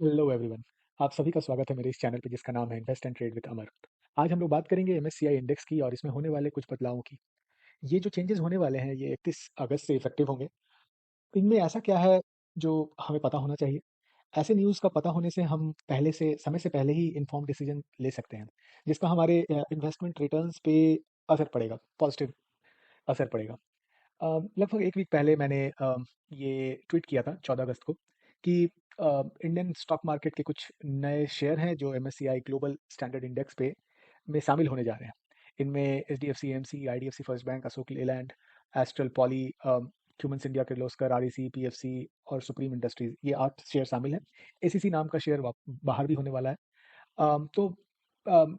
Hello everyone. आप सभी का स्वागत है मेरे इस चैनल पे जिसका नाम है इन्वेस्ट एंड ट्रेड विद अमर। आज हम लोग बात करेंगे एमएससीआई इंडेक्स की और इसमें होने वाले कुछ बदलावों की। ये जो चेंजेस होने वाले हैं ये 31 अगस्त से इफेक्टिव होंगे। इनमें ऐसा क्या है जो हमें पता होना चाहिए? ऐसे न्यूज़ का पता होने से हम पहले से समय से पहले ही इन्फॉर्म्ड डिसीजन ले सकते हैं, जिसका हमारे इन्वेस्टमेंट रिटर्न्स पे असर पड़ेगा, पॉजिटिव असर पड़ेगा। लगभग 1 वीक पहले मैंने ये ट्वीट किया था 14 अगस्त को कि इंडियन स्टॉक मार्केट के कुछ नए शेयर हैं जो एमएससीआई ग्लोबल स्टैंडर्ड इंडेक्स पे में शामिल होने जा रहे हैं। इनमें HDFC AMC, IDFC first bank, Ashok Leyland, astral poly, humans India, Kirloskar, REC, PFC और सुप्रीम इंडस्ट्रीज, ये 8 शेयर शामिल हैं। एसीसी नाम का शेयर बाहर भी होने वाला है। तो अम,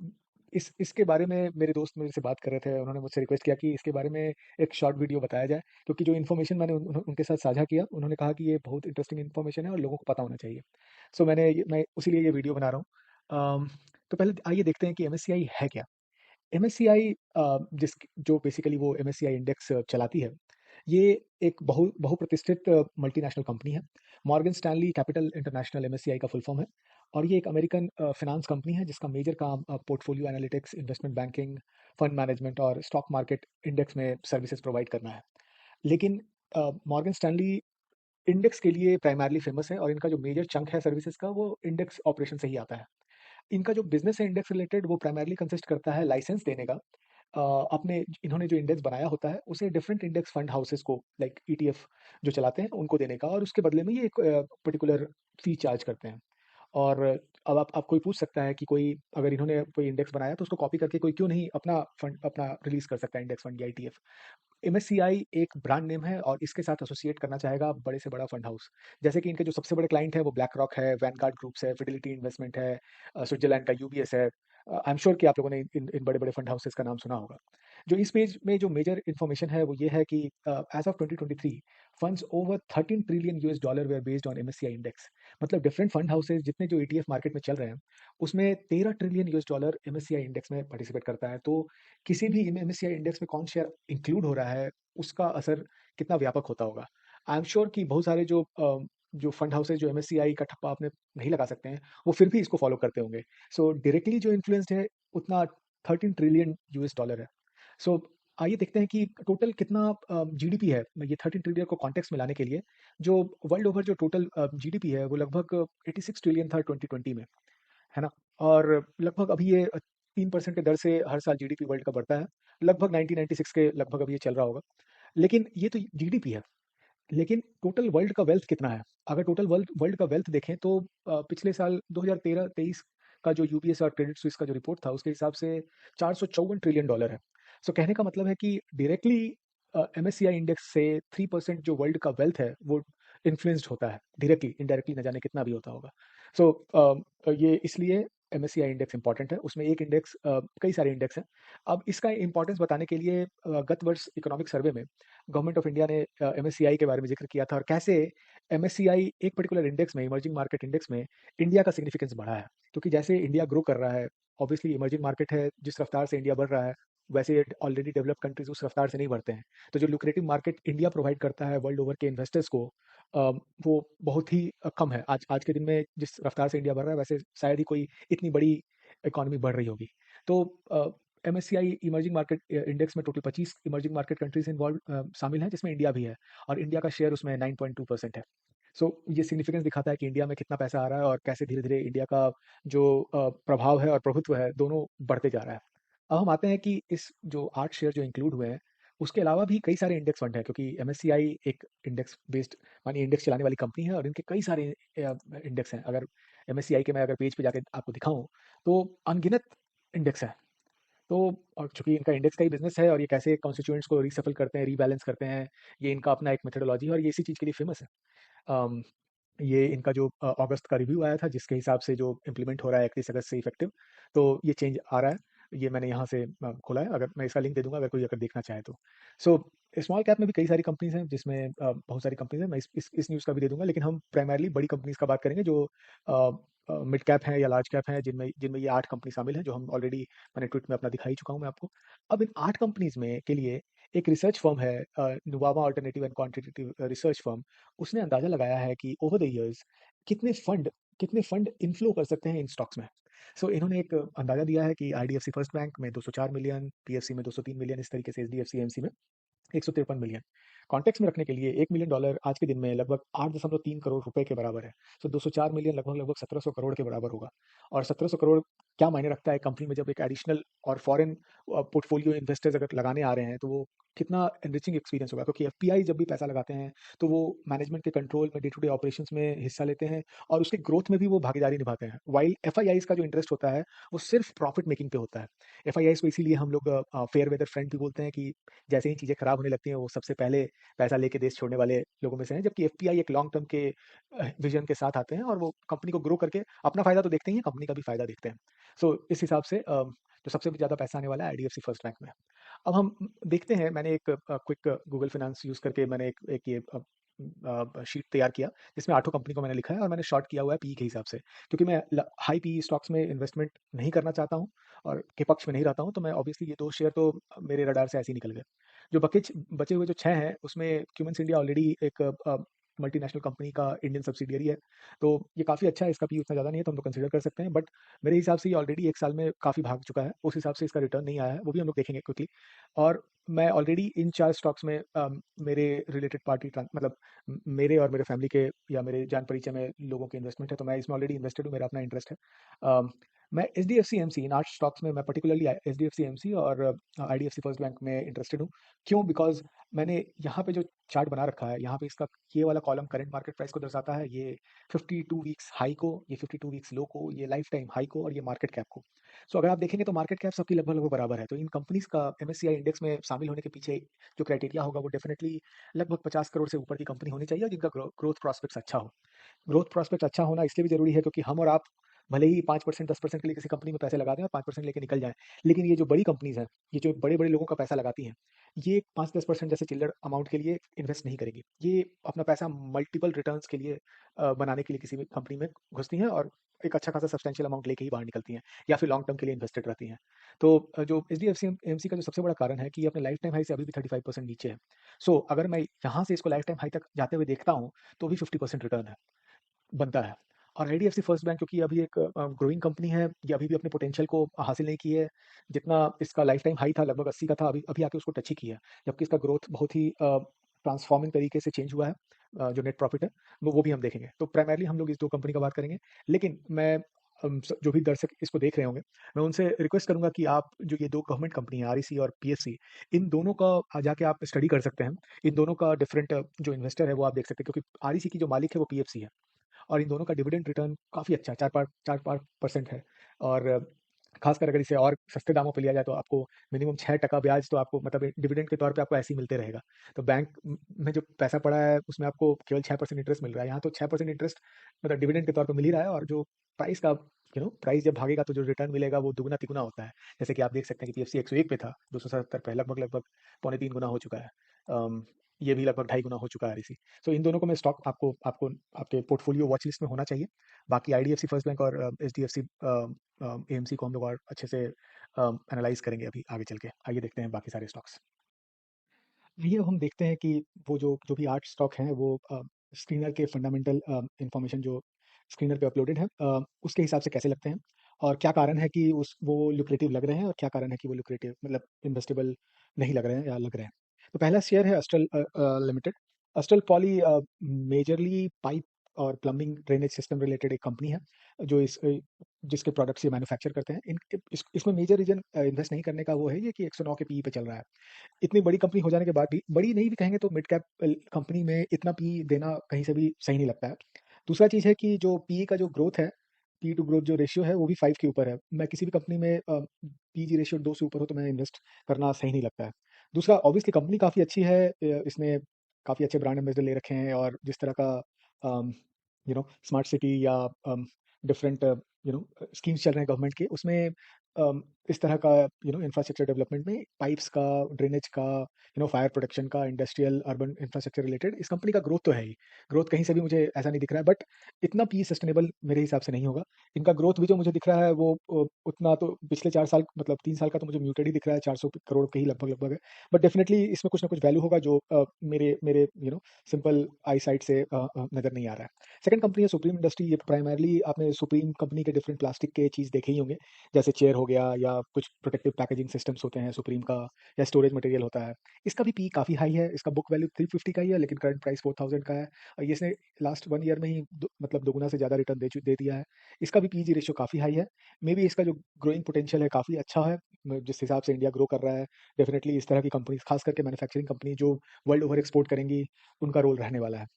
इसके बारे में मेरे दोस्त मेरे से बात कर रहे थे, उन्होंने मुझसे रिक्वेस्ट किया कि इसके बारे में एक शॉर्ट वीडियो बताया जाए, क्योंकि जो इन्फॉर्मेशन मैंने उनके साथ साझा किया, उन्होंने कहा कि ये बहुत इंटरेस्टिंग इन्फॉर्मेशन है और लोगों को पता होना चाहिए। सो मैं उसीलिए ये वीडियो बना रहा हूँ। तो पहले आइए देखते हैं कि एमएससीआई है क्या। एमएससीआई जिस जो बेसिकली वो एमएससीआई इंडेक्स चलाती है, ये एक बहुप्रतिष्ठित मल्टीनेशनल कंपनी है। Morgan Stanley capital international MSCI का फुल फॉर्म है और ये एक अमेरिकन फाइनेंस कंपनी है जिसका मेजर काम portfolio analytics, investment banking, fund management और स्टॉक मार्केट इंडेक्स में सर्विसेज प्रोवाइड करना है। लेकिन मॉर्गन स्टैनली इंडेक्स के लिए प्राइमरली फेमस है और इनका जो मेजर चंक है सर्विसेज का वो इंडेक्स ऑपरेशन से ही आता है। इनका जो बिज़नेस है इंडेक्स रिलेटेड वो प्राइमरली कंसिस्ट करता है लाइसेंस देने का। अपने इन्होंने जो इंडेक्स बनाया होता है उसे डिफरेंट इंडेक्स फंड हाउसेस को लाइक ईटीएफ जो चलाते हैं उनको देने का, और उसके बदले में ये एक पर्टिकुलर फी चार्ज करते हैं। और अब आप कोई पूछ सकता है कि कोई अगर इन्होंने कोई इंडेक्स बनाया तो उसको कॉपी करके कोई क्यों नहीं अपना फंड अपना रिलीज़ कर सकता है इंडेक्स फंड या ईटीएफ। एमएससीआई एक ब्रांड नेम है और इसके साथ एसोसिएट करना चाहेगा बड़े से बड़ा फंड हाउस। जैसे कि इनके जो सबसे बड़े क्लाइंट है वो ब्लैक रॉक है, वैनगार्ड ग्रुप्स है, फिडेलिटी इन्वेस्टमेंट है, स्विट्जरलैंड का यूबीएस है। आई एम श्योर कि आप लोगों ने इन बड़े-बड़े फंड हाउसेस का नाम सुना होगा। जो इस पेज में जो मेजर इन्फॉर्मेशन है वो ये है कि as of 2023 funds over 13 trillion US dollar were based on MSCI index. मतलब डिफरेंट फंड हाउसेस जितने जो ईटीएफ मार्केट में चल रहे हैं, उसमें 13 trillion US dollar MSCI index में पार्टिसिपेट करता है। तो किसी भी एमएससीआई इंडेक्स में कौन शेयर इंक्लूड हो रहा है, उसका असर कितना व्यापक होता होगा। आई एम श्योर कि बहुत सारे जो फंड हाउसेस जो एमएससीआई का ठप्पा आपने नहीं लगा सकते हैं, वो फिर भी इसको फॉलो करते होंगे। सो डायरेक्टली जो इन्फ्लुएंस्ड है उतना 13 ट्रिलियन यूएस डॉलर है। सो आइए देखते हैं कि टोटल कितना जीडीपी है। ये 13 ट्रिलियन को कॉन्टेक्स्ट में लाने के लिए जो वर्ल्ड ओवर जो टोटल जीडीपी है वो लगभग 86 ट्रिलियन था 2020 में, है ना? और लगभग अभी ये 3% की दर से हर साल जीडीपी वर्ल्ड का बढ़ता है। लगभग 1996 के लगभग अभी ये चल रहा होगा। लेकिन ये तो जीडीपी है। लेकिन टोटल वर्ल्ड का वेल्थ कितना है? अगर टोटल वर्ल्ड वर्ल्ड का वेल्थ देखें तो पिछले साल 2013-23 का जो यूबीएस और क्रेडिट स्विस का जो रिपोर्ट था उसके हिसाब से 454 ट्रिलियन डॉलर है। सो कहने का मतलब है कि डायरेक्टली एमएससीआई इंडेक्स से 3% जो वर्ल्ड का वेल्थ है वो इन्फ्लुएंस्ड होता है डायरेक्टली, इनडायरेक्टली न जाने कितना भी होता होगा। सो ये इसलिए एमएससीआई इंडेक्स इंपॉर्टेंट है। उसमें एक इंडेक्स, कई सारे इंडेक्स हैं। अब इसका इंपॉर्टेंस बताने के लिए गत वर्ष इकोनॉमिक सर्वे में गवर्नमेंट ऑफ इंडिया ने एमएससीआई के बारे में जिक्र किया था और कैसे एमएससीआई एक पर्टिकुलर इंडेक्स में, इमर्जिंग मार्केट इंडेक्स में इंडिया का सिग्निफिकेंस बढ़ा है, क्योंकि जैसे इंडिया ग्रो कर रहा है, ऑब्वियसली इमर्जिंग मार्केट है, जिस रफ्तार से इंडिया बढ़ रहा है वैसे ऑलरेडी डेवलप्ड कंट्रीज उस रफ्तार से नहीं बढ़ते हैं। तो जो लुक्रेटिव मार्केट इंडिया प्रोवाइड करता है वर्ल्ड ओवर के इन्वेस्टर्स को, वो बहुत ही कम है। आज आज के दिन में जिस रफ्तार से इंडिया बढ़ रहा है वैसे शायद ही कोई इतनी बड़ी इकोनॉमी बढ़ रही होगी। तो एमएससीआई इमर्जिंग मार्केट इंडेक्स में total 25 emerging market countries involve शामिल हैं, जिसमें इंडिया भी है और इंडिया का शेयर उसमें 9.2% है। सो ये सिग्निफिकेंस दिखाता है कि इंडिया में कितना पैसा आ रहा है और कैसे धीरे-धीरे इंडिया का जो प्रभाव है और प्रभुत्व है, दोनों बढ़ते जा रहा है। अब हम आते हैं कि इस जो 8 शेयर जो इंक्लूड हुए हैं, उसके अलावा भी कई सारे इंडेक्स फंड हैं, क्योंकि एमएससीआई एक इंडेक्स बेस्ड मानिए इंडेक्स चलाने वाली कंपनी है और इनके कई सारे इंडेक्स हैं। अगर एमएससीआई के मैं अगर पेज पे जाके आपको दिखाऊँ, तो अनगिनत इंडेक्स हैं। तो और चूँकि इनका इंडेक्स का ही बिज़नेस है और ये कैसे कॉन्स्टिट्यूएंट्स को रीशफ़ल करते हैं, रीबैलेंस करते हैं, ये इनका अपना एक मेथोडोलॉजी है और ये इसी चीज़ के लिए फ़ेमस है। अम, ये इनका जो अगस्त का रिव्यू आया था जिसके हिसाब से जो इम्प्लीमेंट हो रहा है 31 अगस्त से इफ़ेक्टिव, तो ये चेंज आ रहा है। ये मैंने यहाँ से खोला है, अगर मैं इसका लिंक दे दूँगा अगर कोई अगर देखना चाहे तो। सो स्मॉल कैप में भी कई सारी कंपनीज़ हैं जिसमें बहुत सारी कंपनीज़ हैं, मैं इस न्यूज़ का भी दे दूँगा, लेकिन हम प्राइमरली बड़ी कंपनीज़ का बात करेंगे जो अ मिड कैप हैं या लार्ज कैप हैं, जिनमें जिनमें ये 8 कंपनी शामिल हैं, जो हम ऑलरेडी मैंने ट्वीट में अपना दिखा ही चुका हूँ मैं आपको। अब इन 8 कंपनीज़ में के लिए एक रिसर्च फर्म है, Nuvama alternative and quantitative research firm. उसने अंदाज़ा लगाया है कि ओवर द ईयर्स कितने फंड कितने फंड इनफ्लो कर सकते हैं इन स्टॉक्स में। सो इन्होंने एक अंदाजा दिया है कि आईडीएफसी फर्स्ट बैंक में 204 मिलियन, पीएफसी में 203 मिलियन, इस तरीके से एचडीएफसी एमसी में 153 मिलियन। कॉन्टेक्स्ट में रखने के लिए $1 मिलियन आज के दिन में लगभग 8.3 करोड़ रुपए के बराबर है। सो 204 मिलियन लगभग लगभग 1700 करोड़ के बराबर होगा। और 1700 करोड़ क्या मायने रखता है कंपनी में, जब एक एडिशनल और फॉरेन पोर्टफोलियो इन्वेस्टर्स अगर लगाने आ रहे हैं तो वो कितना एनरिचिंग एक्सपीरियंस होगा, क्योंकि एफपीआई जब भी पैसा लगाते हैं तो वो मैनेजमेंट के कंट्रोल में डे टू डे ऑपरेशंस में हिस्सा लेते हैं और उसके ग्रोथ में भी वो भागीदारी निभाते हैं। वाइल एफआईआईस का जो इंटरेस्ट होता है वो सिर्फ प्रॉफिट मेकिंग पे होता है। एफआईआईस को इसीलिए हम लोग फेयर वेदर फ्रेंड भी बोलते हैं कि जैसे ही चीज़ें खराब होने लगती हैं वो सबसे पहले पैसा लेके देश छोड़ने वाले लोगों में से हैं, जबकि एफपीआई एक लॉन्ग टर्म के विजन के साथ आते हैं और वो कंपनी को ग्रो करके अपना फायदा तो देखते ही हैं, कंपनी का भी फायदा देखते हैं। सो इस हिसाब से जो सबसे ज़्यादा पैसा आने वाला है आईडीएफसी फर्स्ट बैंक में। अब हम देखते हैं, मैंने एक क्विक गूगल फाइनेंस यूज़ करके मैंने एक ये शीट तैयार किया जिसमें आठों कंपनी को मैंने लिखा है और मैंने शॉर्ट किया हुआ है पी के हिसाब से, क्योंकि मैं हाई पी स्टॉक्स में इन्वेस्टमेंट नहीं करना चाहता हूँ और के पक्ष में नहीं रहता हूँ, तो मैं ऑब्वियसली ये दो शेयर तो मेरे रडार से ऐसे ही निकल गए। जो बचे हुए जो छः हैं उसमें क्यूमेंस इंडिया ऑलरेडी एक मल्टीनेशनल कंपनी का इंडियन सब्सिडियरी है, तो ये काफ़ी अच्छा है, इसका पी उतना ज़्यादा नहीं है तो हम लोग कंसिडर कर सकते हैं, बट मेरे हिसाब से ये ऑलरेडी एक साल में काफ़ी भाग चुका है, उस हिसाब से इसका रिटर्न नहीं आया है, वो भी हम लोग देखेंगे क्विकली। और मैं ऑलरेडी इन 4 स्टॉक्स में मेरे रिलेटेड पार्टी मतलब मेरे और मेरे फैमिली के या मेरे जान परिचय में लोगों के इन्वेस्टमेंट है, तो मैं इसमें ऑलरेडी इन्वेस्टेड हूँ, मेरा अपना इंटरेस्ट है। मैं H D F C M C in 8 stocks में मैं particularly H D F C M C और I D F C first bank में इंटरेस्टेड हूँ। क्यों? बिकॉज मैंने यहाँ पे जो चार्ट बना रखा है, यहाँ पे इसका ये वाला कॉलम करंट मार्केट प्राइस को दर्शाता है, ये 52 वीक्स हाई को, ये 52 वीक्स लो को, ये लाइफ टाइम हाई को और ये मार्केट कैप को। सो अगर आप देखेंगे तो मार्केट कैप सबकी लगभग लगभग बराबर है, तो इन कंपनीज का एमएससीआई इंडेक्स में शामिल होने के पीछे जो क्राइटेरिया होगा वो डेफिनेटली लगभग 50 करोड़ से ऊपर की कंपनी होनी चाहिए और जिनका ग्रोथ प्रॉस्पेक्ट्स अच्छा हो। ग्रोथ प्रॉस्पेक्ट अच्छा होना इसलिए भी ज़रूरी है क्योंकि हम और आप भले ही 5% 10% के लिए किसी कंपनी में पैसे लगा दें और 5% लेके निकल जाएँ, लेकिन ये जो बड़ी कंपनीज़ हैं, ये जो बड़े-बड़े लोगों का पैसा लगाती हैं, ये 5-10% जैसे चिल्लर अमाउंट के लिए इन्वेस्ट नहीं करेंगी। ये अपना पैसा मल्टीपल रिटर्न्स के लिए बनाने के लिए किसी भी कंपनी में घुसती हैं और एक अच्छा खासा सब्सटेंशियल अमाउंट लेके ही बाहर निकलती हैं या फिर लॉन्ग टर्म के लिए इन्वेस्टेड रहती हैं। तो जो एचडीएफसी एमसी का जो सबसे बड़ा कारण है कि ये अपने लाइफ टाइम हाई से अभी भी 35% नीचे है। सो अगर मैं यहाँ से इसको लाइफ टाइम हाई तक जाते हुए देखता हूँ, तो भी 50% रिटर्न है। बनता है। और आईडीएफसी फर्स्ट बैंक क्योंकि अभी एक ग्रोइंग कंपनी है, ये अभी भी अपने पोटेंशियल को हासिल नहीं की है। जितना इसका लाइफ टाइम हाई था लगभग 80 का था, अभी अभी आके उसको टच ही किया है। जबकि इसका ग्रोथ बहुत ही ट्रांसफॉर्मिंग तरीके से चेंज हुआ है। जो नेट प्रॉफिट है वो भी हम देखेंगे। तो प्राइमरली हम लोग इस 2 कंपनी का बात करेंगे। लेकिन मैं जो भी दर्शक इसको देख रहे होंगे, मैं उनसे रिक्वेस्ट करूँगा कि आप जो ये 2 गवर्नमेंट कंपनी है आरईसी और पीएफसी, इन दोनों का जाके आप स्टडी कर सकते हैं। इन दोनों का डिफरेंट जो इन्वेस्टर है वो आप देख सकते हैं, क्योंकि आरईसी की जो मालिक है वो पीएफसी है। और इन दोनों का डिविडेंड रिटर्न काफ़ी अच्छा है, 4-5% है। और खासकर अगर इसे और सस्ते दामों पे लिया जाए तो आपको मिनिमम 6% ब्याज तो आपको मतलब डिविडेंड के तौर पे आपको ऐसे ही मिलते रहेगा। तो बैंक में जो पैसा पड़ा है उसमें आपको केवल 6% इंटरेस्ट मिल रहा है, यहाँ तो 6% इंटरेस्ट मतलब डिविडेंड के तौर पे मिल ही रहा है और जो प्राइस का प्राइस जब भागेगा तो जो रिटर्न मिलेगा वो दुगना तिगुना होता है। जैसे कि आप देख सकते हैं कि पीएफसी 101 पे था, 277 पे, लगभग लगभग पौने 3 गुना हो चुका है। ये भी लगभग ढाई गुना हो चुका है आरईसी। सो इन दोनों को मैं स्टॉक आपको आपको आपके पोर्टफोलियो वॉच लिस्ट में होना चाहिए। बाकी आईडीएफसी फर्स्ट बैंक और एचडीएफसी एएमसी को हम लोग और अच्छे से एनालाइज करेंगे अभी आगे चल के। आइए देखते हैं बाकी सारे स्टॉक्स। आइए अब हम देखते हैं कि वो जो जो भी 8 स्टॉक हैं वो स्क्रीनर के फंडामेंटल इन्फॉर्मेशन जो स्क्रीनर पे अपलोडेड है उसके हिसाब से कैसे लगते हैं और क्या कारण है कि उस वो लुक्रेटिव लग रहे हैं और क्या कारण है कि वो लुक्रेटिव मतलब इन्वेस्टेबल नहीं लग रहे हैं या लग रहे हैं। तो पहला शेयर है astral limited. Astral poly majorly pipe और प्लम्बिंग ड्रेनेज सिस्टम रिलेटेड एक कंपनी है जो जिसके प्रोडक्ट्स ये मैन्युफैक्चर करते हैं। इसमें मेजर रीजन इन्वेस्ट नहीं करने का वो है ये कि 109 के पीई पे चल रहा है। इतनी बड़ी कंपनी हो जाने के बाद भी, बड़ी नहीं भी कहेंगे तो मिड कैप कंपनी में इतना पी देना कहीं से भी सही नहीं लगता है। दूसरा चीज़ है कि जो पी का जो ग्रोथ है, पी टू ग्रोथ जो रेशियो है वो भी 5 के ऊपर है। मैं किसी भी कंपनी में पीजी रेशियो 2 से ऊपर हो तो मैं इन्वेस्ट करना सही नहीं लगता है। दूसरा ऑब्वियसली कंपनी काफ़ी अच्छी है, इसने काफ़ी अच्छे ब्रांड एम्बेसडर ले रखे हैं और जिस तरह का स्मार्ट सिटी या डिफरेंट स्कीम्स चल रहे हैं गवर्नमेंट के, उसमें इस तरह का इंफ्रास्ट्रक्चर डेवलपमेंट में पाइप्स का, ड्रेनेज का, फायर प्रोटेक्शन का, इंडस्ट्रियल अर्बन इंफ्रास्ट्रक्चर रिलेटेड इस कंपनी का ग्रोथ तो है ही। ग्रोथ कहीं से भी मुझे ऐसा नहीं दिख रहा है, बट इतना पी सस्टेनेबल मेरे हिसाब से नहीं होगा। इनका ग्रोथ भी जो मुझे दिख रहा है वो उतना तो पिछले 4 साल मतलब 3 साल का तो मुझे म्यूटेड ही दिख रहा है, 400 करोड़ के ही लगभग लगभग है। बट डेफिनेटली इसमें कुछ ना कुछ वैल्यू होगा जो मेरे मेरे सिंपल आई साइट से नजर नहीं आ रहा है। सेकंड कंपनी है सुप्रीम इंडस्ट्री। ये प्राइमरली आपने सुप्रीम कंपनी के डिफरेंट प्लास्टिक के चीज़ देखे ही होंगे, जैसे चेयर हो गया या कुछ प्रोटेक्टिव पैकेजिंग सिस्टम्स होते हैं सुप्रीम का, या स्टोरेज मटेरियल होता है। इसका भी पी काफ़ी हाई है। इसका बुक वैल्यू 350 का ही है, लेकिन करंट प्राइस 4000 का है। और ये इसने लास्ट 1 ईयर में ही मतलब दोगुना से ज़्यादा रिटर्न दे दिया है। इसका भी पीजी रेशियो काफ़ी हाई है। मे बी इसका जो ग्रोइंग पोटेंशियल है काफ़ी अच्छा है। जिस हिसाब से इंडिया ग्रो कर रहा है, डेफिनेटली इस तरह की कंपनी, खास करके मैन्युफैक्चरिंग कंपनी जो वर्ल्ड ओवर एक्सपोर्ट करेंगी, उनका रोल रहने वाला है।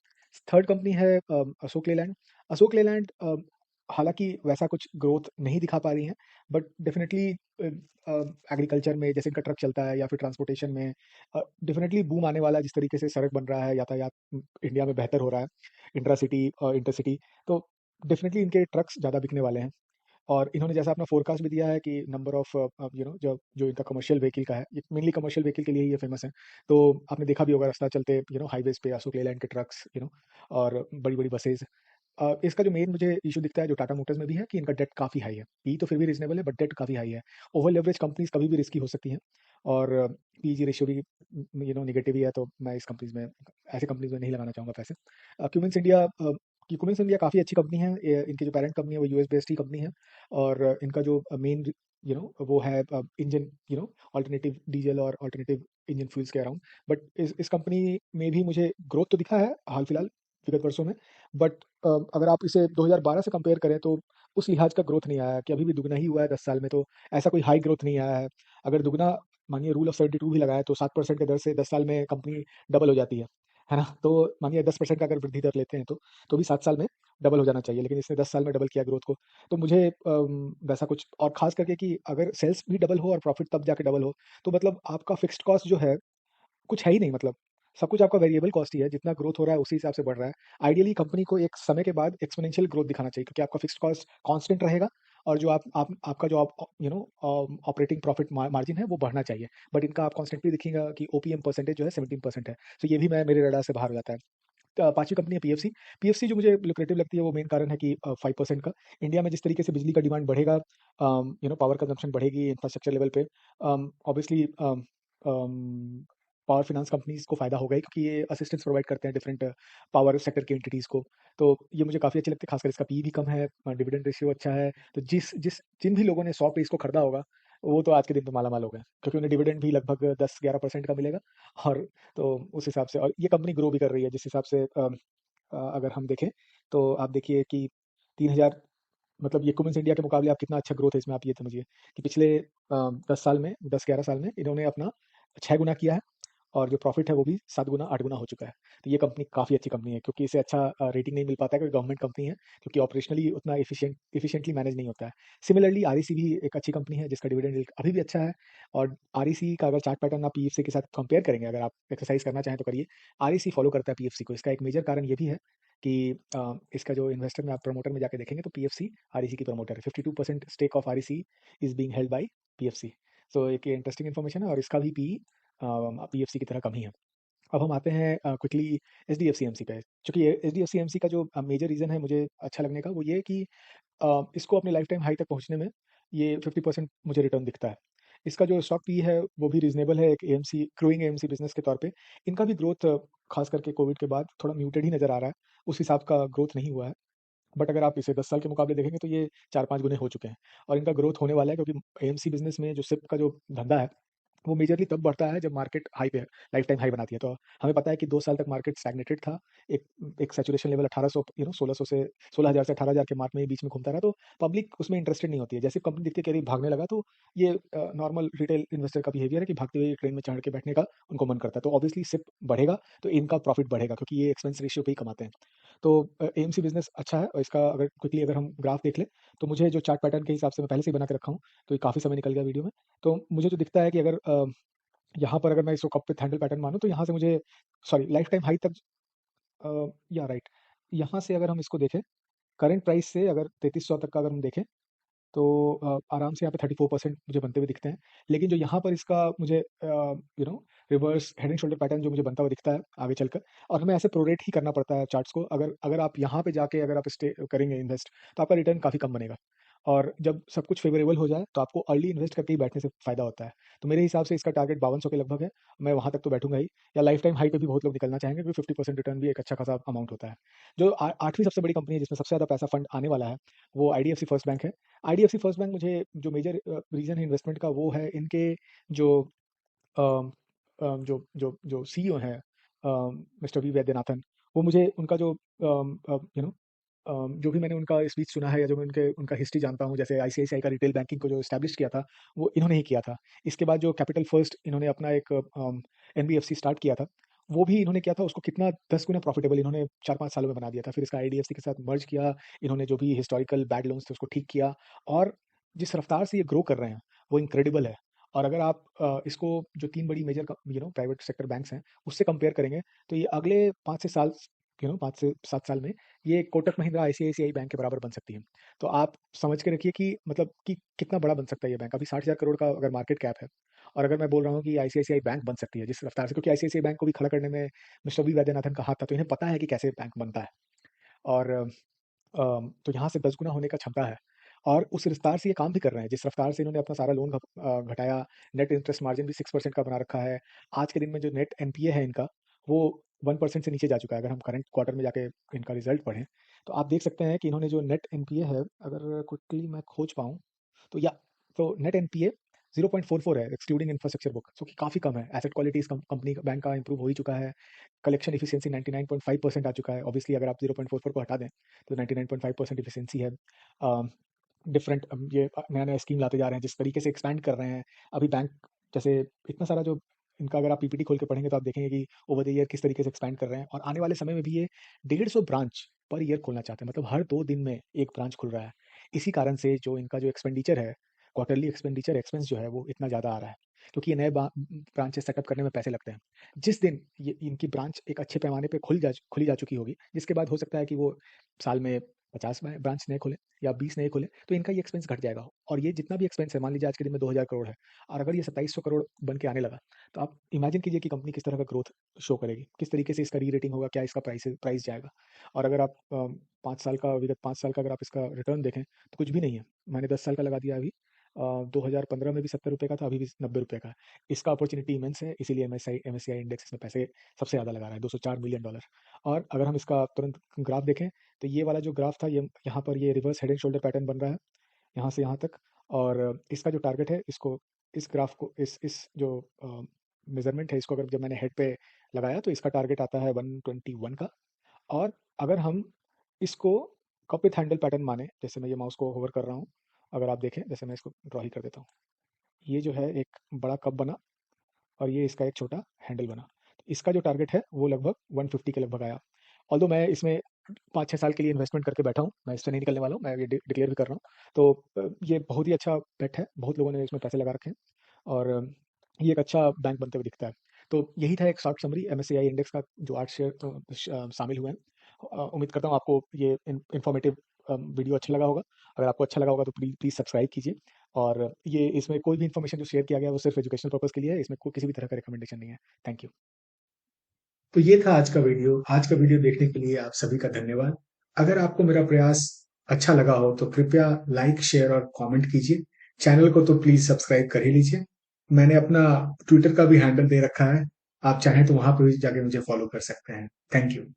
थर्ड कंपनी है अशोक लेलैंड। अशोक लेलैंड हालाँकि वैसा कुछ ग्रोथ नहीं दिखा पा रही हैं, बट डेफ़िनेटली एग्रीकल्चर में जैसे इनका ट्रक चलता है या फिर ट्रांसपोर्टेशन में डेफ़िनेटली बूम आने वाला है। जिस तरीके से सड़क बन रहा है, यातायात इंडिया में बेहतर हो रहा है, इंट्रा-सिटी इंटरसिटी, तो डेफ़िनेटली इनके ट्रक्स ज़्यादा बिकने वाले हैं। और इन्होंने जैसा अपना फ़ोरकास्ट भी दिया है कि नंबर ऑफ जो जो इनका कमर्शियल व्हीकल का है, ये मेनली कमर्शियल व्हीकल के लिए ही ये फ़ेमस है। तो आपने देखा भी होगा रास्ता चलते हाइवेज़ पे अशोक लेलैंड के ट्रक्स और बड़ी-बड़ी बसेज़। इसका जो मेन मुझे इश्यू दिखता है, जो टाटा मोटर्स में भी है, कि इनका डेट काफ़ी हाई है। पी तो फिर भी रीज़नेबल है, बट डेट काफ़ी हाई है। ओवर लेवरेज कंपनीज़ कभी भी रिस्की हो सकती हैं, और पीजी रेशियो भी नेगेटिव ही है, तो मैं इस कंपनीज़ में, ऐसी कंपनीज़ में नहीं लगाना चाहूँगा पैसे। क्यूमिंस इंडिया क्यूमिंस इंडिया काफ़ी अच्छी कंपनी है। इनकी जो पैरेंट कंपनी है वो यूएस बेस्ड ही कंपनी है, और इनका जो मेन वो है इंजन, अल्टरनेटिव डीजल और अल्टरनेटिव इंजन फ्यूल्स के अराउंड। बट इस कंपनी में भी मुझे ग्रोथ तो दिखा है हाल फिलहाल विगत वर्षों में, बट अगर आप इसे 2012 से कंपेयर करें तो उस लिहाज का ग्रोथ नहीं आया है, कि अभी भी दुगना ही हुआ है 10 साल में, तो ऐसा कोई हाई ग्रोथ नहीं आया है। अगर दुगना, मानिए रूल ऑफ 72 भी लगाए, तो 7% के दर से 10 साल में कंपनी डबल हो जाती है ना? तो मानिए 10% का अगर वृद्धि दर लेते हैं, तो भी 7 साल में डबल हो जाना चाहिए, लेकिन इसने 10 साल में डबल किया ग्रोथ को। तो मुझे वैसा कुछ, और ख़ास करके कि अगर सेल्स भी डबल हो और प्रॉफ़िट तब जाके डबल हो, तो मतलब आपका फ़िक्स्ड कॉस्ट जो है कुछ है ही नहीं, मतलब सब कुछ आपका वेरिएबल कॉस्ट ही है। जितना ग्रोथ हो रहा है उसी हिसाब से बढ़ रहा है। आइडियली कंपनी को एक समय के बाद एक्स्पोनेंशियल ग्रोथ दिखाना चाहिए, क्योंकि आपका फिक्स्ड कॉस्ट कांस्टेंट रहेगा, और जो आपका जो आप ऑपरेटिंग प्रॉफिट मार्जिन है वो बढ़ना चाहिए। बट इनका आप कॉन्स्टेंटली देखिएगा कि ओपीएम परसेंटेज जो है 17% है। तो ये भी मैं मेरे रडार से बाहर हो जाता है। पाँचवीं कंपनी है पीएफसी। पीएफसी जो मुझे लुक्रेटिव लगती है, वो मेन कारण है कि 5% का इंडिया में जिस तरीके से बिजली का डिमांड बढ़ेगा, पावर कंजम्पशन बढ़ेगी इंफ्रास्ट्रक्चर लेवल पे, ऑब्वियसली पावर फाइनेंस कंपनीज को फायदा होगा ही, क्योंकि ये असिस्टेंस प्रोवाइड करते हैं डिफरेंट पावर सेक्टर के एंटिटीज को। तो ये मुझे काफ़ी अच्छे लगते हैं, खासकर इसका पी भी कम है, डिविडेंड रेशियो अच्छा है। तो जिस जिस जिन भी लोगों ने 100 पे इसको खरीदा होगा, वो तो आज के दिन तो माला माल हो गए, क्योंकि उन्हें डिविडेंड भी लगभग 10-11% का मिलेगा। और तो उस हिसाब से, और ये कंपनी ग्रो भी कर रही है जिस हिसाब से, अगर हम देखें तो आप देखिए कि 3000, मतलब ये कुमिंस इंडिया के मुकाबले आप कितना अच्छा ग्रोथ है इसमें, आप ये समझिए कि पिछले 10 साल में, 10-11 साल में इन्होंने अपना 6 गुना किया है, और जो प्रॉफिट है वो भी 7 गुना 8 गुना हो चुका है। तो ये कंपनी काफ़ी अच्छी कंपनी है, क्योंकि इसे अच्छा रेटिंग नहीं मिल पाता है, क्योंकि गवर्नमेंट कंपनी है, क्योंकि ऑपरेशनली उतना एफिशिएंटली मैनेज नहीं होता है। सिमिलरली आरईसी भी एक अच्छी कंपनी है, जिसका डिविडेंड यील्ड अभी भी अच्छा है। और आरईसी का अगर चार्ट पैटर्न आप पीएफसी के साथ कंपेयर करेंगे, अगर आप एक्सरसाइज करना चाहें तो करिए, आरईसी फॉलो करता है पीएफसी को। इसका एक मेजर कारण ये भी है कि इसका जो इन्वेस्टर में, आप प्रमोटर में जाके देखेंगे, तो पीएफसी आरईसी की प्रमोटर है। 52% stake of REC is being held by PFC. So एक इंटरेस्टिंग इन्फॉर्मेशन है, और इसका भी पी पीएफसी की तरह कम ही है। अब हम आते हैं क्विकली एचडीएफसी एमसी पे। चूँकि एचडीएफसी एमसी का जो मेजर रीज़न है मुझे अच्छा लगने का, वो ये है कि इसको अपने लाइफ टाइम हाई तक पहुँचने में ये 50% मुझे रिटर्न दिखता है। इसका जो स्टॉक पी है वो भी रीज़नेबल है, एक एएमसी, ग्रोइंग एएमसी बिज़नेस के तौर पे। इनका भी ग्रोथ ख़ास करके कोविड के बाद थोड़ा म्यूटेड ही नज़र आ रहा है, उस हिसाब का ग्रोथ नहीं हुआ है। बट अगर आप इसे 10 साल के मुकाबले देखेंगे, तो ये 4-5 गुने हो चुके हैं, और इनका ग्रोथ होने वाला है, क्योंकि एएमसी बिज़नेस में जो सिप का जो धंधा है, वो मेजरली तब बढ़ता है जब मार्केट हाई पे, लाइफ टाइम हाई बनाती है। तो हमें पता है कि 2 साल तक मार्केट स्टैग्नेटेड था। एक एक सैचुरेशन लेवल 1800, 1600 से 16,000 से 18,000 के मार्क में ही बीच में घूमता रहा, तो पब्लिक उसमें इंटरेस्टेड नहीं होती है। जैसे कंपनी दिखती है कि अरे भागने लगा, तो ये नॉर्मल रिटेल इन्वेस्टर का बिहेवियर है कि भागते हुए ट्रेन में चढ़ के बैठने का उनको मन करता है। तो ऑब्वियसली सिप बढ़ेगा, तो इनका प्रॉफिट बढ़ेगा, क्योंकि ये एक्सपेंस रेशियो पे ही कमाते हैं। तो एएमसी बिज़नेस अच्छा है, और इसका अगर क्विकली अगर हम ग्राफ देख लें, तो मुझे जो चार्ट पैटर्न के हिसाब से मैं पहले से ही बना के रखा हूँ, तो ये काफ़ी समय निकल गया वीडियो में। तो मुझे जो दिखता है कि अगर यहाँ पर अगर मैं इसको कप विथ हैंडल पैटर्न मानूँ, तो यहाँ से मुझे, सॉरी, लाइफ टाइम हाई तक, या राइट, यहाँ से अगर हम इसको देखें, करंट प्राइस से अगर 3300 तक का अगर हम देखें, तो आराम से यहाँ पे 34% मुझे बनते हुए दिखते हैं। लेकिन जो यहाँ पर इसका मुझे reverse head and shoulder pattern जो मुझे बनता हुआ दिखता है आगे चलकर, और हमें ऐसे प्रोरेट ही करना पड़ता है चार्ट्स को। अगर अगर आप यहाँ पे जाके अगर आप स्टे करेंगे इन्वेस्ट, तो आपका रिटर्न काफ़ी कम बनेगा। और जब सब कुछ फेवरेबल हो जाए तो आपको अर्ली इन्वेस्ट करके ही बैठने से फ़ायदा होता है। तो मेरे हिसाब से इसका टारगेट 5200 के लगभग है। मैं वहाँ तक तो बैठूँगा ही, या लाइफ टाइम हाई पे भी बहुत लोग निकलना चाहेंगे, क्योंकि 50% रिटर्न भी एक अच्छा खासा अमाउंट होता है। जो 8वीं सबसे बड़ी कंपनी है जिसमें सबसे ज़्यादा पैसा फंड आने वाला है, वो आईडीएफसी फर्स्ट बैंक है। आईडीएफसी फर्स्ट बैंक, मुझे जो मेजर रीज़न है इन्वेस्टमेंट का, वो है इनके जो अम, जो जो जो सीईओ हैं, मिस्टर वी वैद्यनाथन। वो मुझे उनका जो जो भी मैंने उनका स्पीच सुना है, या जो मैं उनके उनका हिस्ट्री जानता हूँ, जैसे आईसीआईसीआई का रिटेल बैंकिंग को जो एस्टैब्लिश किया था, वो इन्होंने ही किया था। इसके बाद जो कैपिटल फर्स्ट इन्होंने अपना एक एनबीएफसी स्टार्ट किया था, वो भी इन्होंने किया था। उसको कितना 10 गुना प्रॉफिटेबल इन्होंने 4-5 सालों में बना दिया था। फिर इसका आईडीएफसी के साथ मर्ज किया, इन्होंने जो भी हिस्टोरिकल बैड लोन्स थे उसको ठीक किया, और जिस रफ्तार से ये ग्रो कर रहे हैं, वो इनक्रेडिबल है। और अगर आप इसको जो 3 बड़ी मेजर प्राइवेट सेक्टर बैंक्स हैं, उससे कंपेयर करेंगे, तो ये अगले 5 से 5 से 7 साल में ये कोटक महिंद्रा आईसीआईसीआई बैंक के बराबर बन सकती है। तो आप समझ के रखिए कि मतलब कि कितना बड़ा बन सकता है ये बैंक। अभी 60,000 करोड़ का अगर मार्केट कैप है, और अगर मैं बोल रहा हूँ कि आईसीआईसीआई बैंक बन सकती है जिस रफ्तार से, क्योंकि आईसीआईसीआई बैंक को भी खड़ा करने में मिस्टर वी वैद्यनाथन का हाथ था, तो इन्हें पता है कि कैसे बैंक बनता है। और तो यहाँ से 10 गुना होने का क्षमता है, और उस रफ्तार से ये काम भी कर रहे हैं। जिस रफ्तार से इन्होंने अपना सारा लोन घटाया, नेट इंटरेस्ट मार्जिन भी 6% का बना रखा है। आज के दिन में जो नेट एनपीए है इनका, वो 1% से नीचे जा चुका है। अगर हम करंट क्वार्टर में जाके इनका रिजल्ट पढ़ें, तो आप देख सकते हैं कि इन्होंने जो नेट एनपीए है, अगर क्विकली मैं खोज पाऊँ, तो या तो नेट एनपीए 0.44 है, एक्सक्लूडिंग इंफ्रास्ट्रक्चर बुक, जो कि काफ़ी कम है। एसेट क्वालिटी इस कंपनी का, बैंक का इंप्रूव हो ही चुका है। कलेक्शन एफिशिएंसी 99.5% आ चुका है। ऑब्वियसली अगर आप 0.44 को हटा दें, तो 99.5% एफिशिएंसी है। डिफरेंट ये नया-नया स्कीम लाते जा रहे हैं, जिस तरीके से एक्सपैंड कर रहे हैं। अभी बैंक जैसे इतना सारा जो इनका, अगर आप पीपीटी खोल के पढ़ेंगे, तो आप देखेंगे कि ओवर द ईयर किस तरीके से एक्सपैंड कर रहे हैं, और आने वाले समय में भी ये 150 ब्रांच पर ईयर खोलना चाहते हैं। मतलब हर 2 दिन में 1 ब्रांच खुल रहा है। इसी कारण से जो इनका जो एक्सपेंडिचर है, क्वार्टरली एक्सपेंडिचर एक्सपेंस जो है, वो इतना ज़्यादा आ रहा है, क्योंकि ये नए ब्रांचेस सेटअप करने में पैसे लगते हैं। जिस दिन ये इनकी ब्रांच एक अच्छे पैमाने पे खुली जा चुकी होगी, जिसके बाद हो सकता है कि वो साल में 50 ब्रांच नए खोले या 20 नए खोले, तो इनका ये एक्सपेंस घट जाएगा। और ये जितना भी एक्सपेंस है, मान लीजिए आज के दिन में 2000 करोड़ है, और अगर ये 2700 करोड़ बन के आने लगा, तो आप इमेजिन कीजिए कि कंपनी किस तरह का ग्रोथ शो करेगी, किस तरीके से इसका री रेटिंग होगा, क्या इसका प्राइस जाएगा। और अगर आप 5 साल का अगर आप इसका रिटर्न देखें, तो कुछ भी नहीं है। मैंने 10 साल का लगा दिया अभी। 2015 में भी 70 रुपये का था, अभी भी 90 रुपये का है। इसका अपॉर्चुनिटी इमेंस है, इसीलिए एमएससीआई इंडेक्स इसमें पैसे सबसे ज़्यादा लगा रहा है, $204 मिलियन। और अगर हम इसका तुरंत ग्राफ देखें, तो ये वाला जो ग्राफ था, ये यहाँ पर ये reverse head and shoulder pattern बन रहा है, यहाँ से यहाँ तक। और इसका जो टारगेट है, इसको इस ग्राफ को इस जो मेजरमेंट है, इसको अगर जब मैंने हेड पे लगाया, तो इसका टारगेट आता है 121 का। और अगर हम इसको कप विथ हैंडल पैटर्न माने, जैसे मैं ये माउस को होवर कर रहा हूँ, अगर आप देखें, जैसे मैं इसको ड्रॉ ही कर देता हूँ, ये जो है एक बड़ा कप बना, और ये इसका एक छोटा हैंडल बना। तो इसका जो टारगेट है, वो लगभग 150 के लगभग आया। ऑल्दो मैं इसमें 5-6 साल के लिए इन्वेस्टमेंट करके बैठा हूँ, मैं इससे नहीं निकलने वाला हूँ, मैं ये डिक्लेयर भी कर रहा हूँ। तो ये बहुत ही अच्छा बेट है, बहुत लोगों ने इसमें पैसे लगा रखे हैं, और ये एक अच्छा बैंक बनते हुए दिखता है। तो यही था एक शॉर्ट समरी एमएससीआई इंडेक्स का, जो 8 शेयर शामिल हुए हैं। उम्मीद करता हूँ आपको ये इन्फॉर्मेटिव वीडियो अच्छा लगा होगा। अगर आपको अच्छा लगा होगा, तो प्लीज़ सब्सक्राइब कीजिए। और ये इसमें कोई भी इन्फॉर्मेशन जो शेयर किया गया है, वो सिर्फ एजुकेशनल पर्पज़ के लिए है, इसमें कोई किसी भी तरह का रिकमेंडेशन नहीं है। Thank you. तो ये था आज का वीडियो। आज का वीडियो देखने के लिए आप सभी का धन्यवाद। अगर आपको मेरा प्रयास अच्छा लगा हो, तो कृपया लाइक, शेयर और कमेंट कीजिए। चैनल को तो प्लीज सब्सक्राइब कर ही लीजिए। मैंने अपना ट्विटर का भी हैंडल दे रखा है, आप चाहें तो वहां पर भी जाके मुझे फॉलो कर सकते हैं। Thank you.